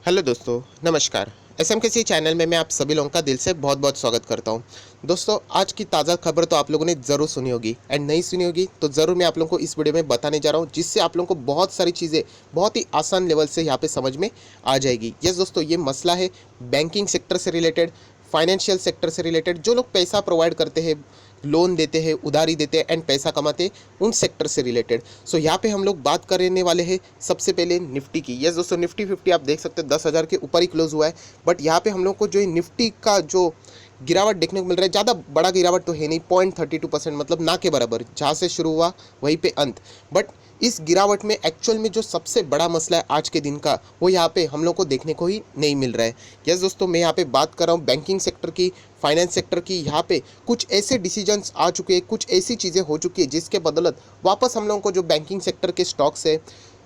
Hello दोस्तों, नमस्कार। SMKC channel में मैं आप सभी लोगों का दिल से बहुत बहुत स्वागत करता हूं। दोस्तों, आज की ताज़ा खबर तो आप लोगों ने ज़रूर सुनी होगी एंड नहीं सुनी होगी तो ज़रूर मैं आप लोगों को इस वीडियो में बताने जा रहा हूं, जिससे आप लोगों को बहुत सारी चीज़ें बहुत ही आसान लेवल से यहाँ पे समझ में आ जाएगी। यस दोस्तों, ये मसला है बैंकिंग सेक्टर से रिलेटेड, फाइनेंशियल सेक्टर से रिलेटेड। जो लोग पैसा प्रोवाइड करते हैं, लोन देते हैं, उधारी देते हैं एंड पैसा कमाते हैं, उन सेक्टर से रिलेटेड। सो यहाँ पे हम लोग बात करने वाले हैं सबसे पहले निफ्टी की। यस दोस्तों, निफ्टी 50 आप देख सकते हैं 10,000 के ऊपर ही क्लोज हुआ है। बट यहाँ पे हम लोग को जो है निफ्टी का जो गिरावट देखने को मिल रहा है, ज़्यादा बड़ा गिरावट तो है नहीं, 0.32%, मतलब ना के बराबर, जहाँ से शुरू हुआ वहीं पे अंत। बट इस गिरावट में एक्चुअल में जो सबसे बड़ा मसला है आज के दिन का, वो यहाँ पे हम लोग को देखने को ही नहीं मिल रहा है। यस दोस्तों, मैं यहाँ पे बात कर रहा हूँ बैंकिंग सेक्टर की, फाइनेंस सेक्टर की। यहाँ पे कुछ ऐसे डिसीजंस आ चुके हैं, कुछ ऐसी चीज़ें हो चुकी है जिसके बदौलत वापस हम लोगों को जो बैंकिंग सेक्टर के स्टॉक्स है,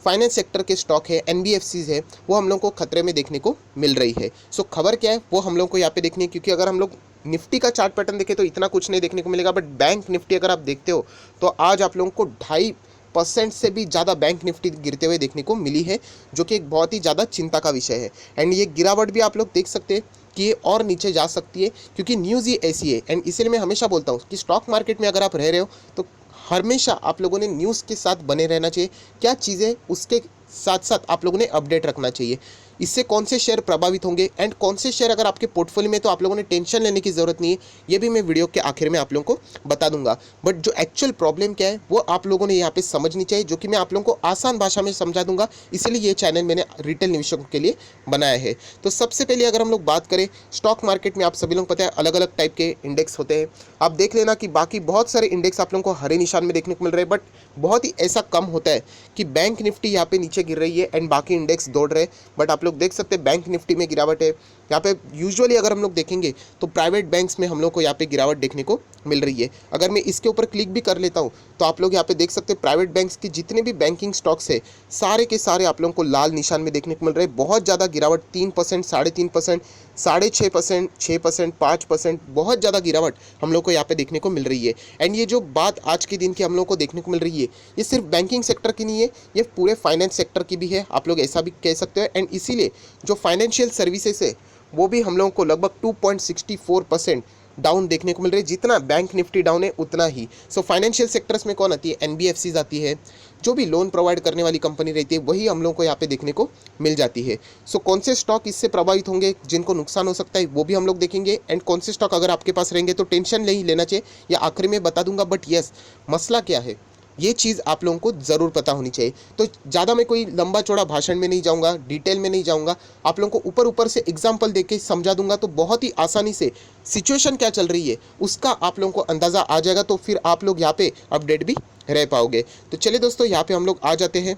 फाइनेंस सेक्टर के स्टॉक है, एनबीएफसीज है, वो हम लोग को खतरे में देखने को मिल रही है। सो खबर क्या है वो हम लोग को यहाँ पे देखनी है, क्योंकि अगर हम लोग निफ्टी का चार्ट पैटर्न देखें तो इतना कुछ नहीं देखने को मिलेगा। बट बैंक निफ्टी अगर आप देखते हो तो आज आप लोगों को 2.5% से भी ज़्यादा बैंक निफ्टी गिरते हुए देखने को मिली है, जो कि एक बहुत ही ज़्यादा चिंता का विषय है। एंड ये गिरावट भी आप लोग देख सकते हैं कि ये और नीचे जा सकती है, क्योंकि न्यूज़ ही ऐसी है। एंड इसलिए मैं हमेशा बोलता हूँ कि स्टॉक मार्केट में अगर आप रह रहे हो तो हमेशा आप लोगों ने न्यूज़ के साथ बने रहना चाहिए। क्या चीज़ें उसके साथ साथ आप लोगों ने अपडेट रखना चाहिए। इससे कौन से शेयर प्रभावित होंगे एंड कौन से शेयर अगर आपके पोर्टफोलियो में, तो आप लोगों ने टेंशन लेने की ज़रूरत नहीं है। ये भी मैं वीडियो के आखिर में आप लोगों को बता दूंगा। बट जो एक्चुअल प्रॉब्लम क्या है वो आप लोगों ने यहाँ पे समझनी चाहिए, जो कि मैं आप लोगों को आसान भाषा में समझा दूंगा। इसीलिए ये चैनल मैंने रिटेल निवेशकों के लिए बनाया है। तो सबसे पहले अगर हम लोग बात करें स्टॉक मार्केट में, आप सभी लोग पता है अलग अलग टाइप के इंडेक्स होते हैं। आप देख लेना कि बाकी बहुत सारे इंडेक्स आप लोगों को हरे निशान में देखने को मिल रहे हैं, बट बहुत ही ऐसा कम होता है कि बैंक निफ्टी यहाँ पे नीचे गिर रही है एंड बाकी इंडेक्स दौड़ रहे हैं। बट आप लोग देख सकते हैं बैंक निफ्टी में गिरावट है। यहाँ पे यूजुअली अगर हम लोग देखेंगे तो प्राइवेट बैंक्स में हम लोग को यहाँ पे गिरावट देखने को मिल रही है। अगर मैं इसके ऊपर क्लिक भी कर लेता हूँ तो आप लोग यहाँ पे देख सकते हैं प्राइवेट बैंक्स की जितने भी बैंकिंग स्टॉक्स है, सारे के सारे आप लोगों को लाल निशान में देखने को मिल रहे हैं। बहुत ज़्यादा गिरावट, 3%, 3.5%, 6.5%, 6%, 5%, बहुत ज़्यादा गिरावट हम लोग को यहाँ पे देखने को मिल रही है। एंड ये जो बात आज के दिन की हम लोग को देखने को मिल रही है, ये सिर्फ बैंकिंग सेक्टर की नहीं है, ये पूरे फाइनेंस सेक्टर की भी है, आप लोग ऐसा भी कह सकते हो। एंड इसीलिए जो फाइनेंशियल सर्विसेज है वो भी हम लोगों को लगभग 2.64% डाउन देखने को मिल रही है। जितना बैंक निफ्टी डाउन है उतना ही। सो फाइनेंशियल सेक्टर्स में कौन आती है? एनबीएफसीज आती है, जो भी लोन प्रोवाइड करने वाली कंपनी रहती है वही हम लोगों को यहाँ पे देखने को मिल जाती है। सो कौन से स्टॉक इससे प्रभावित होंगे, जिनको नुकसान हो सकता है, वो भी हम लोग देखेंगे। एंड कौन से स्टॉक अगर आपके पास रहेंगे तो टेंशन नहीं लेना चाहिए, या आखिर में बता दूंगा। बट यस, मसला क्या है ये चीज़ आप लोगों को ज़रूर पता होनी चाहिए। तो ज़्यादा मैं कोई लंबा चौड़ा भाषण में नहीं जाऊँगा, डिटेल में नहीं जाऊँगा, आप लोगों को ऊपर ऊपर से एग्जाम्पल दे के समझा दूंगा। तो बहुत ही आसानी से सिचुएशन क्या चल रही है उसका आप लोगों को अंदाज़ा आ जाएगा, तो फिर आप लोग यहाँ पे अपडेट भी रह पाओगे। तो चलिए दोस्तों, यहाँ पे हम लोग आ जाते हैं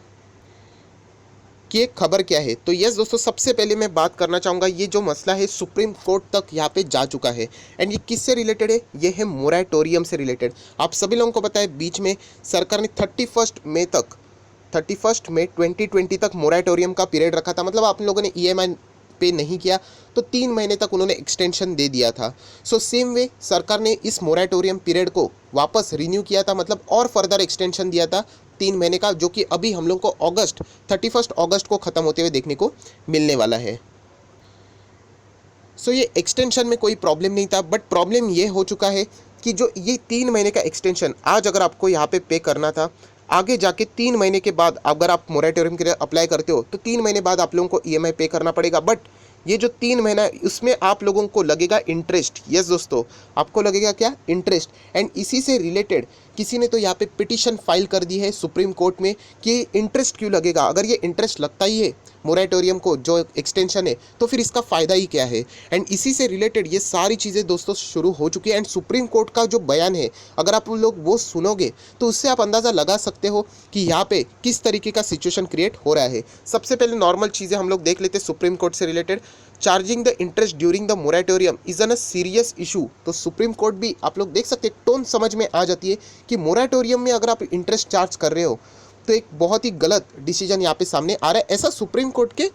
कि एक खबर क्या है। तो यस दोस्तों, सबसे पहले मैं बात करना चाहूँगा, ये जो मसला है सुप्रीम कोर्ट तक यहाँ पे जा चुका है। एंड ये किससे रिलेटेड है? ये है मोरेटोरियम से रिलेटेड। आप सभी लोगों को पता है बीच में सरकार ने 31 मई 2020 तक मोरेटोरियम का पीरियड रखा था। मतलब आप लोगों ने ईएमआई पे नहीं किया तो 3 महीने तक उन्होंने एक्सटेंशन दे दिया था। सो सेम वे सरकार ने इस मोरेटोरियम पीरियड को वापस रिन्यू किया था, मतलब और फर्दर एक्सटेंशन दिया था 3 महीने का, जो कि अभी हम लोग को 31 अगस्त को ख़त्म होते हुए देखने को मिलने वाला है। सो ये एक्सटेंशन में कोई प्रॉब्लम नहीं था, बट प्रॉब्लम ये हो चुका है कि जो ये 3 महीने का एक्सटेंशन आज अगर आपको यहाँ पे करना था, आगे जाके 3 महीने के बाद अगर आप मोरेटोरियम के लिए अप्लाई करते हो तो 3 महीने बाद आप लोगों को ईएमआई पे करना पड़ेगा। बट ये जो 3 महीना है उसमें आप लोगों को लगेगा इंटरेस्ट। यस दोस्तों, आपको लगेगा क्या? इंटरेस्ट। एंड इसी से रिलेटेड किसी ने तो यहाँ पे पिटीशन फाइल कर दी है सुप्रीम कोर्ट में कि इंटरेस्ट क्यों लगेगा। अगर ये इंटरेस्ट लगता ही है मोरेटोरियम को, जो एक्सटेंशन है, तो फिर इसका फ़ायदा ही क्या है। एंड इसी से रिलेटेड ये सारी चीज़ें दोस्तों शुरू हो चुकी है। एंड सुप्रीम कोर्ट का जो बयान है, अगर आप लोग वो सुनोगे तो उससे आप अंदाज़ा लगा सकते हो कि यहाँ पे किस तरीके का सिचुएशन क्रिएट हो रहा है। सबसे पहले नॉर्मल चीज़ें हम लोग देख लेते हैं सुप्रीम कोर्ट से related. Charging the interest during the moratorium is an a serious issue. तो सुप्रीम कोर्ट भी आप लोग देख सकते हैं, टोन समझ में आ जाती है कि मोरेटोरियम में अगर आप इंटरेस्ट चार्ज कर रहे हो तो एक बहुत ही गलत डिसीजन यहाँ पे सामने आ रहा है। ऐसा सुप्रीम कोर्ट के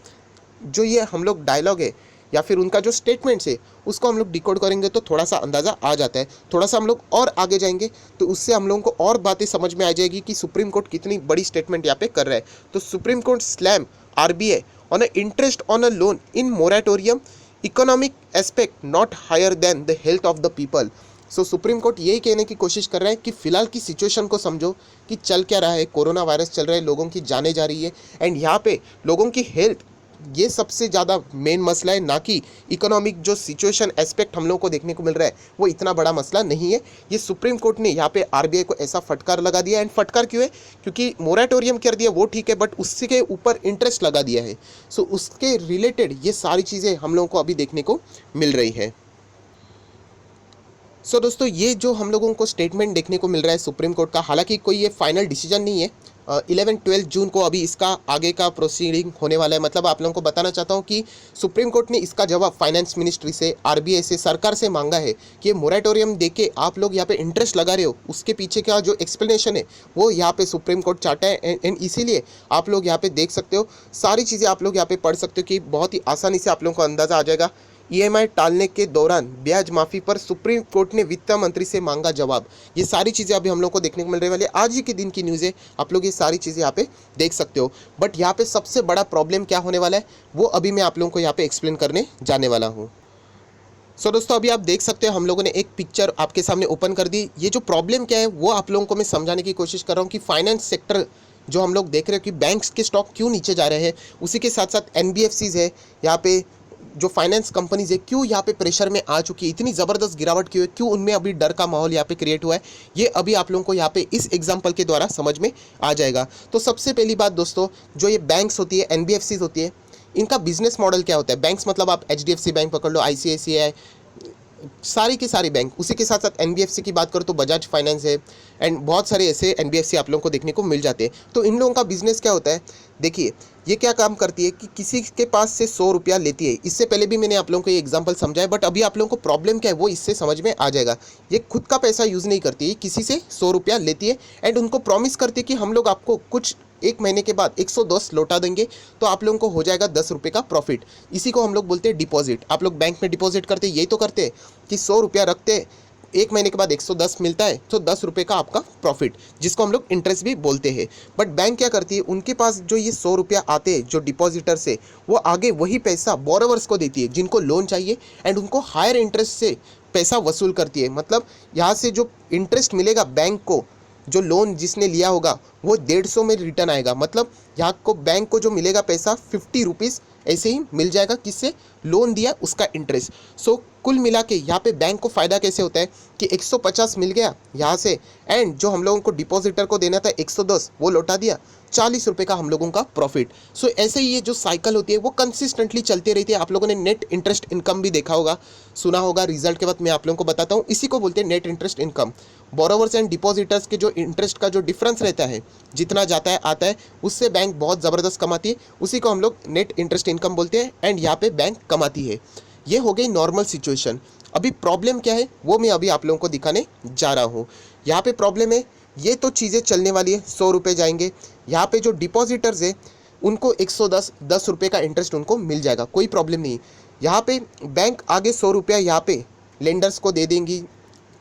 जो ये हम लोग डायलॉग है या फिर उनका जो स्टेटमेंट्स है उसको हम लोग डिकोड करेंगे तो थोड़ा सा अंदाज़ा आ जाता है। थोड़ा सा हम लोग और आगे जाएंगे तो उससे हम लोगों को और बातें समझ में आ जाएगी कि सुप्रीम कोर्ट कितनी बड़ी स्टेटमेंट यहाँ पे कर रहा है। तो Supreme Court slam RBI on a interest on a loan in moratorium economic aspect not higher than the health of the people. So Supreme Court यही कहने की कोशिश कर रहा है कि फिलहाल की सिचुएशन को समझो कि चल क्या रहा है, कोरोना वायरस चल रहा है, लोगों की जानें जा रही है, एंड यहाँ पे लोगों की हेल्थ ये सबसे ज़्यादा मेन मसला है, ना कि इकोनॉमिक जो सिचुएशन एस्पेक्ट हम लोगों को देखने को मिल रहा है वो इतना बड़ा मसला नहीं है। ये सुप्रीम कोर्ट ने यहाँ पे आरबीआई को ऐसा फटकार लगा दिया, एंड फटकार क्यों है, क्योंकि मोरेटोरियम कर दिया वो ठीक है, बट उसके ऊपर इंटरेस्ट लगा दिया है। सो उसके रिलेटेड ये सारी चीज़ें हम लोगों को अभी देखने को मिल रही है। सो दोस्तों, ये जो हम लोगों को स्टेटमेंट देखने को मिल रहा है सुप्रीम कोर्ट का, हालांकि कोई ये फाइनल डिसीजन नहीं है। 11-12 जून को अभी इसका आगे का प्रोसीडिंग होने वाला है। मतलब आप लोगों को बताना चाहता हूँ कि सुप्रीम कोर्ट ने इसका जवाब फाइनेंस मिनिस्ट्री से, आरबीआई से, सरकार से मांगा है कि ये मोरेटोरियम देके आप लोग यहाँ पे इंटरेस्ट लगा रहे हो, उसके पीछे का जो एक्सप्लेनेशन है वो यहाँ पे सुप्रीम कोर्ट चाहता है। एंड इसीलिए आप लोग यहाँ पे देख सकते हो, सारी चीज़ें आप लोग यहाँ पे पढ़ सकते हो कि बहुत ही आसानी से आप लोगों को अंदाज़ा आ जाएगा। ईएमआई टालने के दौरान ब्याज माफ़ी पर सुप्रीम कोर्ट ने वित्त मंत्री से मांगा जवाब। ये सारी चीज़ें अभी हम लोग को देखने को मिल रही वाली है, आज ही के दिन की न्यूज़ है, आप लोग ये सारी चीज़ें यहाँ पे देख सकते हो। बट यहाँ पे सबसे बड़ा प्रॉब्लम क्या होने वाला है वो अभी मैं आप लोगों को यहाँ पे एक्सप्लेन करने जाने वाला हूँ। सो दोस्तों, अभी आप देख सकते हो हम लोगों ने एक पिक्चर आपके सामने ओपन कर दी। ये जो प्रॉब्लम क्या है वो आप लोगों को मैं समझाने की कोशिश कर रहा हूँ कि फाइनेंस सेक्टर जो हम लोग देख रहे हो कि बैंक्स के स्टॉक क्यों नीचे जा रहे हैं, उसी के साथ साथ एनबीएफसीज है, यहाँ पे जो फाइनेंस कंपनीज है क्यों यहाँ पे प्रेशर में आ चुकी है, इतनी ज़बरदस्त गिरावट क्यों है, क्यों उनमें अभी डर का माहौल यहाँ पे क्रिएट हुआ है, ये अभी आप लोगों को यहाँ पे इस एग्जांपल के द्वारा समझ में आ जाएगा। तो सबसे पहली बात दोस्तों, जो ये बैंक्स होती है, एनबीएफसीज होती है, इनका बिजनेस मॉडल क्या होता है। बैंक्स मतलब आप एचडीएफसी बैंक पकड़ लो, आईसीआईसीआई, सारी की सारी बैंक, उसी के साथ साथ एनबीएफसी की बात करो तो बजाज फाइनेंस है, एंड बहुत सारे ऐसे एनबीएफसी आप लोगों को देखने को मिल जाते हैं। तो इन लोगों का बिजनेस क्या होता है, देखिए ये क्या काम करती है कि किसी के पास से 100 रुपया लेती है। इससे पहले भी मैंने आप लोगों को ये एग्जांपल समझाया, बट अभी आप लोगों को प्रॉब्लम क्या है वो इससे समझ में आ जाएगा। ये खुद का पैसा यूज़ नहीं करती है, किसी से 100 रुपया लेती है एंड उनको प्रॉमिस करती है कि हम लोग आपको कुछ एक महीने के बाद 110 लौटा देंगे, तो आप लोगों को हो जाएगा 10 रुपये का प्रॉफिट। इसी को हम लोग बोलते हैं डिपॉजिट। आप लोग बैंक में डिपॉजिट करते यही तो करते हैं कि 100 रुपया रखते, एक महीने के बाद 110 मिलता है, तो 10 रुपये का आपका प्रॉफिट, जिसको हम लोग इंटरेस्ट भी बोलते हैं। बट बैंक क्या करती है, उनके पास जो ये 100 रुपया आते हैं जो डिपॉजिटर से, वो आगे वही पैसा बोरोवर्स को देती है जिनको लोन चाहिए, एंड उनको हायर इंटरेस्ट से पैसा वसूल करती है। मतलब यहाँ से जो इंटरेस्ट मिलेगा बैंक को, जो लोन जिसने लिया होगा वो 150 में रिटर्न आएगा। मतलब यहाँ को बैंक को जो मिलेगा पैसा 50 रुपीज़ ऐसे ही मिल जाएगा, किससे लोन दिया उसका इंटरेस्ट। सो कुल मिला के यहाँ पे बैंक को फ़ायदा कैसे होता है कि 150 मिल गया यहाँ से, एंड जो हम लोगों को डिपॉजिटर को देना था 110 वो लौटा दिया, 40 रुपये का हम लोगों का प्रॉफिट। सो ऐसे ही ये जो साइकिल होती है वो कंसिस्टेंटली चलती रहती है। आप लोगों ने नेट इंटरेस्ट इनकम भी देखा होगा, सुना होगा, रिजल्ट के वक्त मैं आप लोगों को बताता हूँ। इसी को बोलते हैं net interest income. Borrowers and depositors के जो इंटरेस्ट का जो डिफरेंस रहता है, जितना जाता है आता है, उससे बैंक बहुत ज़बरदस्त कमाती है, उसी को हम लोग नेट इंटरेस्ट इनकम बोलते हैं, एंड यहाँ पे बैंक कमाती है। ये हो गई नॉर्मल सिचुएशन। अभी प्रॉब्लम क्या है वो मैं अभी आप लोगों को दिखाने जा रहा हूँ। यहाँ पे प्रॉब्लम है, ये तो चीज़ें चलने वाली है, 100 रुपये जाएंगे। यहाँ पे जो डिपॉजिटर्स है उनको 110 रुपये का इंटरेस्ट उनको मिल जाएगा, कोई प्रॉब्लम नहीं। यहाँ पे बैंक आगे 100 रुपया यहाँ पे लेंडर्स को दे देंगी,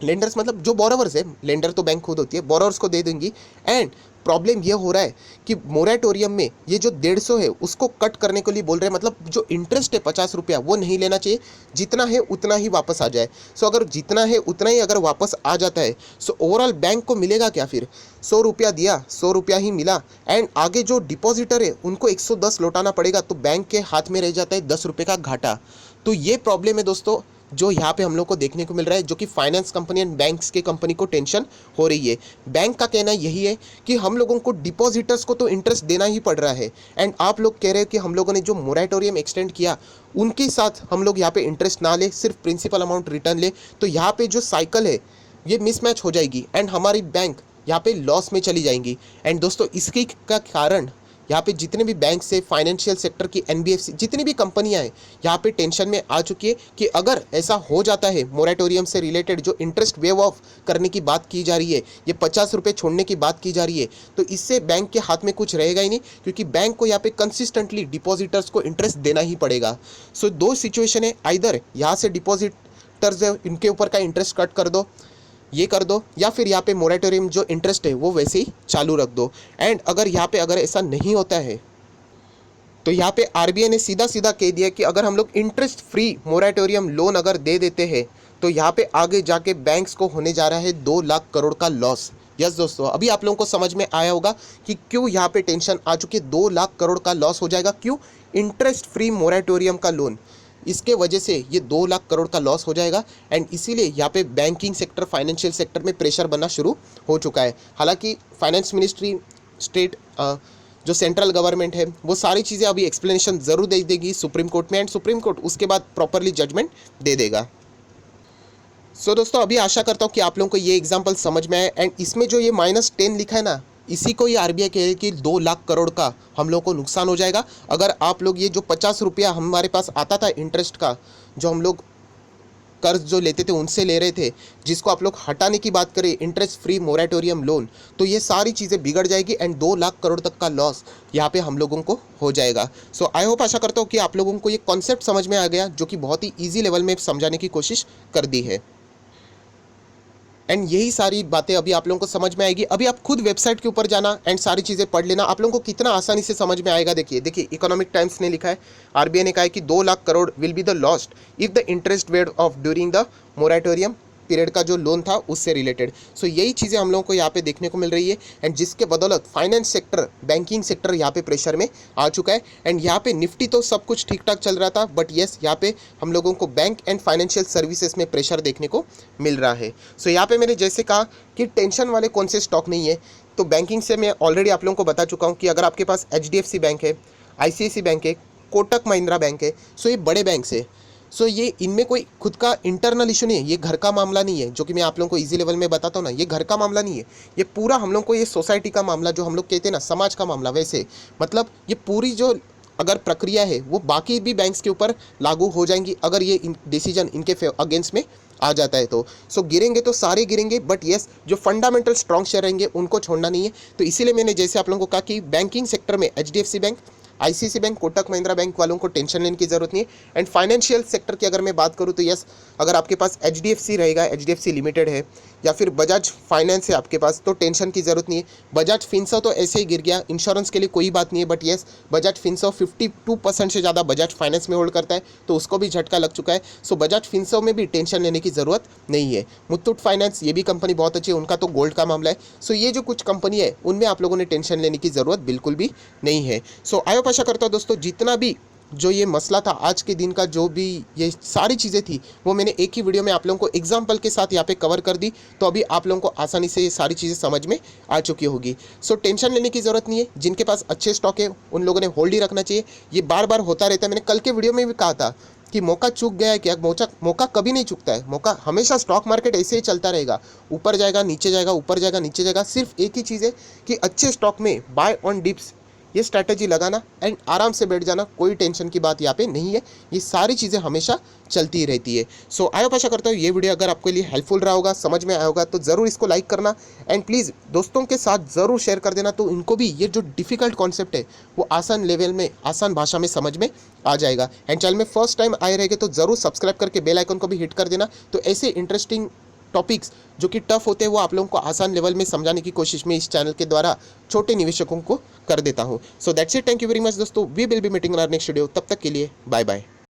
लेंडर्स मतलब जो बोरोवर्स है, लेंडर तो बैंक खुद होती है, बोरोवर्स को दे देंगी। एंड प्रॉब्लम ये हो रहा है कि मोरेटोरियम में ये जो 150 है उसको कट करने के लिए बोल रहे हैं। मतलब जो इंटरेस्ट है 50 रुपया वो नहीं लेना चाहिए, जितना है उतना ही वापस आ जाए। सो अगर जितना है उतना ही अगर वापस आ जाता है, सो ओवरऑल बैंक को मिलेगा क्या फिर, 100 रुपया दिया 100 रुपया ही मिला, एंड आगे जो डिपॉजिटर है उनको 110 लौटाना पड़ेगा, तो बैंक के हाथ में रह जाता है 10 रुपये का घाटा। तो ये प्रॉब्लम है दोस्तों जो यहाँ पे हम लोग को देखने को मिल रहा है, जो कि फाइनेंस कंपनी एंड बैंक्स के कंपनी को टेंशन हो रही है। बैंक का कहना यही है कि हम लोगों को डिपॉजिटर्स को तो इंटरेस्ट देना ही पड़ रहा है, एंड आप लोग कह रहे हो कि हम लोगों ने जो मोरेटोरियम एक्सटेंड किया उनके साथ हम लोग यहाँ पे इंटरेस्ट ना ले, सिर्फ प्रिंसिपल अमाउंट रिटर्न ले, तो यहाँ पे जो साइकिल है ये मिसमैच हो जाएगी, एंड हमारी बैंक यहाँ पे लॉस में चली जाएंगी। एंड दोस्तों इसके का कारण यहाँ पे जितने भी बैंक से, फाइनेंशियल सेक्टर की एनबीएफसी, जितनी भी कंपनियां हैं यहाँ पे टेंशन में आ चुकी है कि अगर ऐसा हो जाता है, मोरेटोरियम से रिलेटेड जो इंटरेस्ट वेव ऑफ करने की बात की जा रही है, ये 50 रुपये छोड़ने की बात की जा रही है, तो इससे बैंक के हाथ में कुछ रहेगा ही नहीं, क्योंकि बैंक को यहाँ पे कंसिस्टेंटली डिपॉजिटर्स को इंटरेस्ट देना ही पड़ेगा। सो दो सिचुएशन है, आइदर यहाँ से डिपॉजिटर्स है इनके ऊपर का इंटरेस्ट कट कर दो, ये कर दो, या फिर यहाँ पे मोरेटोरियम जो इंटरेस्ट है वो वैसे ही चालू रख दो। एंड अगर यहाँ पे अगर ऐसा नहीं होता है, तो यहाँ पे आरबीआई ने सीधा सीधा कह दिया कि अगर हम लोग इंटरेस्ट फ्री मोरेटोरियम लोन अगर दे देते हैं तो यहाँ पे आगे जाके बैंक्स को होने जा रहा है 2 लाख करोड़ का लॉस। यस दोस्तों, अभी आप लोगों को समझ में आया होगा कि क्यों यहाँ पे टेंशन आ चुकी है। 2 लाख करोड़ का लॉस हो जाएगा, क्यों? इंटरेस्ट फ्री मोरेटोरियम का लोन, इसके वजह से ये 2 लाख करोड़ का लॉस हो जाएगा। एंड इसीलिए यहाँ पे बैंकिंग सेक्टर, फाइनेंशियल सेक्टर में प्रेशर बनना शुरू हो चुका है। हालांकि फाइनेंस मिनिस्ट्री, स्टेट जो सेंट्रल गवर्नमेंट है, वो सारी चीज़ें अभी एक्सप्लेनेशन ज़रूर दे देगी सुप्रीम कोर्ट में, एंड सुप्रीम कोर्ट उसके बाद प्रॉपरली जजमेंट दे देगा। सो दोस्तों, अभी आशा करता हूँ कि आप लोगों को ये एग्जांपल समझ में आए। एंड इसमें जो ये -10 लिखा है ना, इसी को ये आरबीआई कह रही है कि 2 लाख करोड़ का हम लोग को नुकसान हो जाएगा अगर आप लोग ये जो 50 रुपया हमारे पास आता था इंटरेस्ट का, जो हम लोग कर्ज जो लेते थे उनसे ले रहे थे, जिसको आप लोग हटाने की बात करें, इंटरेस्ट फ्री मोरेटोरियम लोन, तो ये सारी चीज़ें बिगड़ जाएगी एंड 2 लाख करोड़ तक का लॉस यहाँ पे हम लोगों को हो जाएगा। सो आई होप, आशा करता हूँ कि आप लोगों को ये कॉन्सेप्ट समझ में आ गया, जो कि बहुत ही ईजी लेवल में समझाने की कोशिश कर दी है। एंड यही सारी बातें अभी आप लोगों को समझ में आएगी। अभी आप खुद वेबसाइट के ऊपर जाना एंड सारी चीज़ें पढ़ लेना, आप लोगों को कितना आसानी से समझ में आएगा। देखिए इकोनॉमिक टाइम्स ने लिखा है, आरबीआई ने कहा है कि 2 lakh crore will be the lost if the interest waived off during the moratorium period का जो लोन था उससे रिलेटेड। सो यही चीज़ें हम लोगों को यहाँ पे देखने को मिल रही है, एंड जिसके बदौलत फाइनेंस सेक्टर, बैंकिंग सेक्टर यहाँ पे प्रेशर में आ चुका है। एंड यहाँ पे निफ्टी तो सब कुछ ठीक ठाक चल रहा था, बट येस, यहाँ पे हम लोगों को बैंक एंड फाइनेंशियल सर्विसेज में प्रेशर देखने को मिल रहा है। सो यहाँ पे मैंने जैसे कहा कि टेंशन वाले कौन से स्टॉक नहीं है, तो बैंकिंग से मैं ऑलरेडी आप लोगों को बता चुका हूँ कि अगर आपके पास HDFC बैंक है, ICICI बैंक है, कोटक महिंद्रा बैंक है, सो ये बड़े बैंक है। सो ये इनमें कोई खुद का इंटरनल इशू नहीं है, ये घर का मामला नहीं है, जो कि मैं आप लोगों को इजी लेवल में बताता हूँ ना, ये घर का मामला नहीं है, ये पूरा हम लोग को ये सोसाइटी का मामला, जो हम लोग कहते हैं ना समाज का मामला, वैसे मतलब ये पूरी जो अगर प्रक्रिया है वो बाकी भी बैंक्स के ऊपर लागू हो जाएंगी अगर ये डिसीजन इनके अगेंस्ट में आ जाता है तो। सो गिरेंगे तो सारे गिरेंगे, बट येस, जो फंडामेंटल स्ट्रॉन्ग शेयर रहेंगे उनको छोड़ना नहीं है। तो इसीलिए मैंने जैसे आप लोगों को कहा कि बैंकिंग सेक्टर में HDFC bank, ICICI bank, Kotak Mahindra bank वालों को टेंशन लेने की जरूरत नहीं है। एंड फाइनेंशियल सेक्टर की अगर मैं बात करूँ तो यस, अगर आपके पास HDFC रहेगा, HDFC लिमिटेड है, या फिर बजाज फाइनेंस है आपके पास, तो टेंशन की ज़रूरत नहीं है। बजाज फिनसर्व तो ऐसे ही गिर गया, इंश्योरेंस के लिए कोई बात नहीं है, बट येस, बजाज फिनसर्व 52% से ज़्यादा बजाज फाइनेंस में होल्ड करता है, तो उसको भी झटका लग चुका है। सो बजाज फिनसर्व में भी टेंशन लेने की ज़रूरत नहीं है। मुथूट फाइनेंस, ये भी कंपनी बहुत अच्छी है, उनका तो गोल्ड का मामला है। सो ये जो कुछ कंपनी है उनमें आप लोगों ने टेंशन लेने की ज़रूरत बिल्कुल भी नहीं है। सो आई होप, आशा करता हूँ दोस्तों, जितना भी जो ये मसला था आज के दिन का, जो भी ये सारी चीज़ें थी, वो मैंने एक ही वीडियो में आप लोगों को एग्जांपल के साथ यहाँ पे कवर कर दी। तो अभी आप लोगों को आसानी से ये सारी चीज़ें समझ में आ चुकी होगी। सो टेंशन लेने की ज़रूरत नहीं है। जिनके पास अच्छे स्टॉक है उन लोगों ने होल्ड ही रखना चाहिए। ये बार बार होता रहता है, मैंने कल के वीडियो में भी कहा था कि मौका चूक गया है क्या? मौका कभी नहीं चूकता है। मौका हमेशा, स्टॉक मार्केट ऐसे ही चलता रहेगा, ऊपर जाएगा नीचे जाएगा, ऊपर जाएगा नीचे जाएगा। सिर्फ एक ही चीज़ है कि अच्छे स्टॉक में बाय ऑन डिप्स, ये स्ट्रैटेजी लगाना एंड आराम से बैठ जाना, कोई टेंशन की बात यहाँ पे नहीं है। ये सारी चीज़ें हमेशा चलती ही रहती है। सो आई होप, आशा करता हूँ ये वीडियो अगर आपके लिए हेल्पफुल रहा होगा, समझ में आया होगा, तो ज़रूर इसको लाइक करना एंड प्लीज़ दोस्तों के साथ ज़रूर शेयर कर देना, तो इनको भी ये जो डिफ़िकल्ट कॉन्सेप्ट है वो आसान लेवल में, आसान भाषा में समझ में आ जाएगा। एंड चैनल में फर्स्ट टाइम आए रहेंगे तो ज़रूर सब्सक्राइब करके बेल आइकन को भी हिट कर देना। तो ऐसे इंटरेस्टिंग टॉपिक्स जो कि टफ होते हैं वो आप लोगों को आसान लेवल में समझाने की कोशिश में इस चैनल के द्वारा छोटे निवेशकों को कर देता हूँ। So that's it, thank you very much दोस्तों, we will be meeting in our next video. तब तक के लिए बाय बाय।